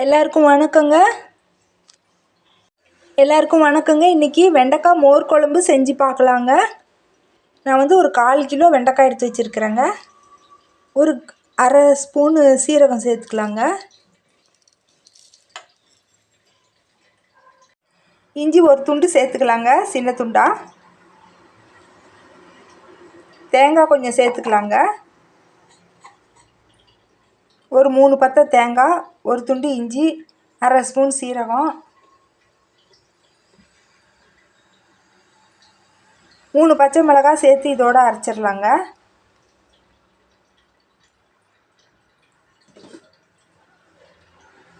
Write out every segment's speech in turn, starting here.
எல்லாருக்கும் வணக்கங்க. இன்றைக்கி வெண்டைக்காய் மோர் குழம்பு செஞ்சு பார்க்கலாங்க. நான் ஒரு 1/4 கிலோ வெண்டைக்காய் எடுத்து வச்சுருக்கிறேங்க. ஒரு அரை ஸ்பூனு சீரகம் சேர்த்துக்கலாங்க. இஞ்சி ஒரு துண்டு சேர்த்துக்கலாங்க, சின்ன துண்டா. தேங்காய் கொஞ்சம் சேர்த்துக்கலாங்க. ஒரு 3 பத்தை தேங்காய், ஒரு துண்டு இஞ்சி, அரை ஸ்பூன் சீரகம், 3 பச்சை மிளகாய் சேர்த்து இதோடு அரைச்சிடலாங்க.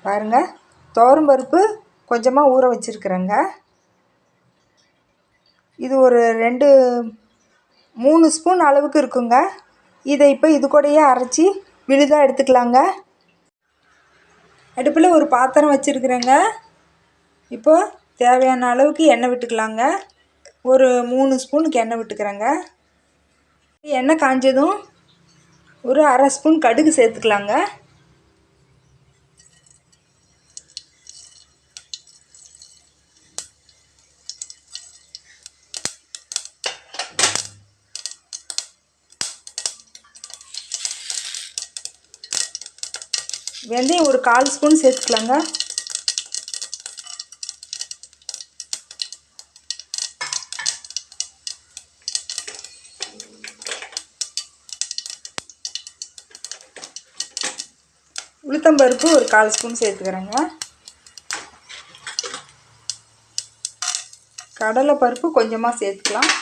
பாருங்கள், துவரம் பருப்பு கொஞ்சமாக ஊற வச்சுருக்குறேங்க. இது ஒரு 3 ஸ்பூன் அளவுக்கு இருக்குங்க. இதை இப்போ இது கூடயே அரைச்சி விழுதாக எடுத்துக்கலாங்க. அடுப்பில் ஒரு பாத்திரம் வச்சுருக்குறேங்க. இப்போ தேவையான அளவுக்கு எண்ணெய் விட்டுக்கலாங்க. ஒரு 3 ஸ்பூனுக்கு எண்ணெய் விட்டுக்கிறேங்க. எண்ணெய் காஞ்சதும் ஒரு அரை ஸ்பூன் கடுகு சேர்த்துக்கலாங்க. வெந்தயம் ஒரு 1/4 ஸ்பூன் சேர்த்துக்கலாங்க. உளுத்தம்பருப்பு ஒரு 1/4 ஸ்பூன் சேர்த்துக்கிறேங்க. கடலைப்பருப்பு கொஞ்சமாக சேர்த்துக்கலாம்.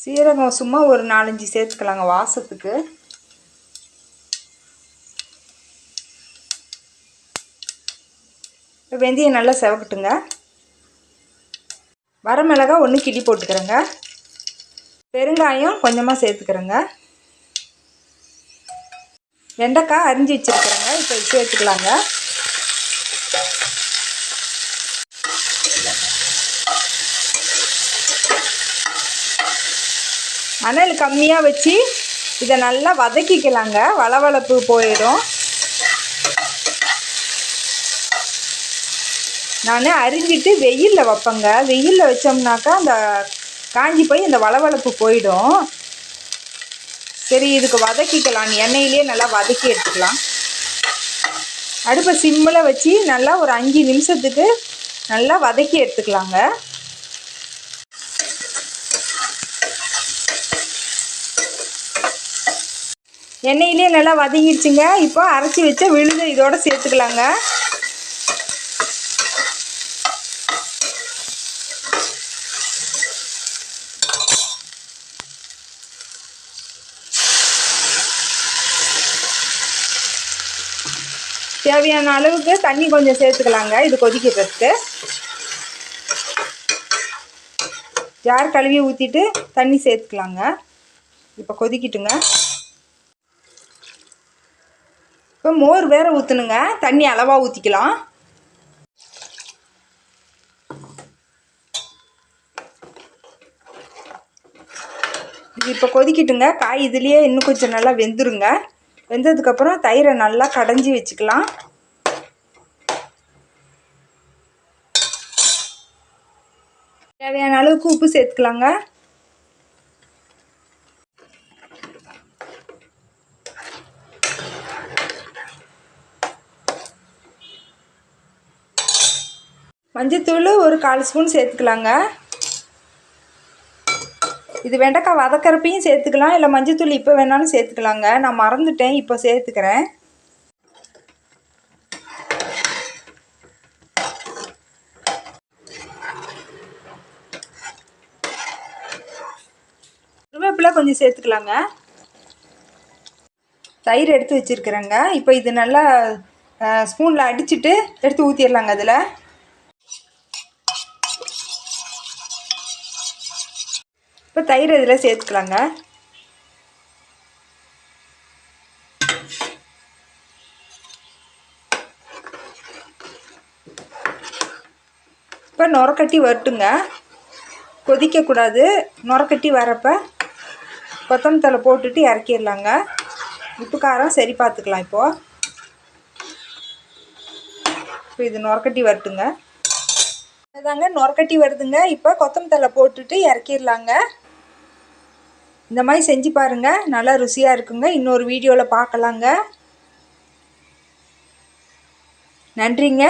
சீரகம் சும்மா ஒரு 4-5 சேர்த்துக்கலாங்க வாசத்துக்கு. வெந்தயம் நல்லா செவக்கட்டுங்க. வரமிளகாய் 1 கிள்ளி போட்டுக்கிறேங்க. பெருங்காயம் கொஞ்சமாக சேர்த்துக்கிறேங்க. வெண்டைக்காய் அரிஞ்சு வச்சுருக்கிறேங்க. இப்போ சேர்த்துக்கலாங்க. அனல் கம்மியாக வச்சு இதை நல்லா வதக்கிக்கலாங்க. வளவளப்பு போயிடும். நான் அரிஞ்சிட்டு வெயிலில் வைப்பேங்க. வெயிலில் வச்சோம்னாக்கா அந்த காஞ்சி போய் அந்த வளவளப்பு போயிடும். சரி, இதுக்கு வதக்கிக்கலாம். எண்ணெயிலே நல்லா வதக்கி எடுத்துக்கலாம். அடுப்பை சிம்மில் வச்சு நல்லா ஒரு 5 நிமிஷத்துக்கு நல்லா வதக்கி எடுத்துக்கலாங்க. எண்ணெயிலே நல்லா வதங்கிடுச்சுங்க. இப்போ அரைச்சி வச்ச விழுதை இதோட சேர்த்துக்கலாங்க. தேவையான அளவுக்கு தண்ணி கொஞ்சம் சேர்த்துக்கலாங்க. இது கொதிக்கிறதுக்கு ஜார் கழுவி ஊற்றிட்டு தண்ணி சேர்த்துக்கலாங்க. இப்போ கொதிக்கிட்டுங்க. இப்போ மோர் வேற ஊற்றணுங்க. தண்ணி அளவாக ஊற்றிக்கலாம். இது இப்போ கொதிக்கிட்டுங்க. காய் இதுலேயே இன்னும் கொஞ்சம் நல்லா வெந்துருங்க. வெந்ததுக்கப்புறம் தயிரை நல்லா கடைஞ்சி வச்சுக்கலாம். தேவையான அளவுக்கு உப்பு சேர்த்துக்கலாங்க. மஞ்சத்தூள் ஒரு 1/4 ஸ்பூன் சேர்த்துக்கலாங்க. இது வெண்டைக்காய் வதக்கறப்பையும் சேர்த்துக்கலாம், இல்லை மஞ்சத்தூள் இப்போ வேணாலும் சேர்த்துக்கலாங்க. நான் மறந்துட்டேன், இப்போ சேர்த்துக்கிறேன். கருவேப்பிலை கொஞ்சம் சேர்த்துக்கலாங்க. தயிர் எடுத்து வச்சுருக்குறேங்க. இப்போ இது நல்லா ஸ்பூனில் அடிச்சுட்டு எடுத்து ஊற்றிடலாங்க. அதில் இப்போ தயிர் இதில் சேர்த்துக்கலாங்க. இப்போ நுரக்கட்டி வரட்டுங்க, கொதிக்கக்கூடாது. நுரக்கட்டி வரப்போ கொத்தமல்லி தழை போட்டுட்டு இறக்கிடலாங்க. உப்பு காரம் சரி பார்த்துக்கலாம். இப்போது இது நுரக்கட்டி வரட்டுங்க. அதுதாங்க நுரக்கட்டி வருதுங்க. இப்போ கொத்தமல்லி தழை போட்டுட்டு இறக்கிடலாங்க. இந்த மாதிரி செஞ்சு பாருங்கள், நல்லா ருசியாக இருக்குங்க. இன்னொரு வீடியோவில் பார்க்கலாங்க. நன்றிங்க.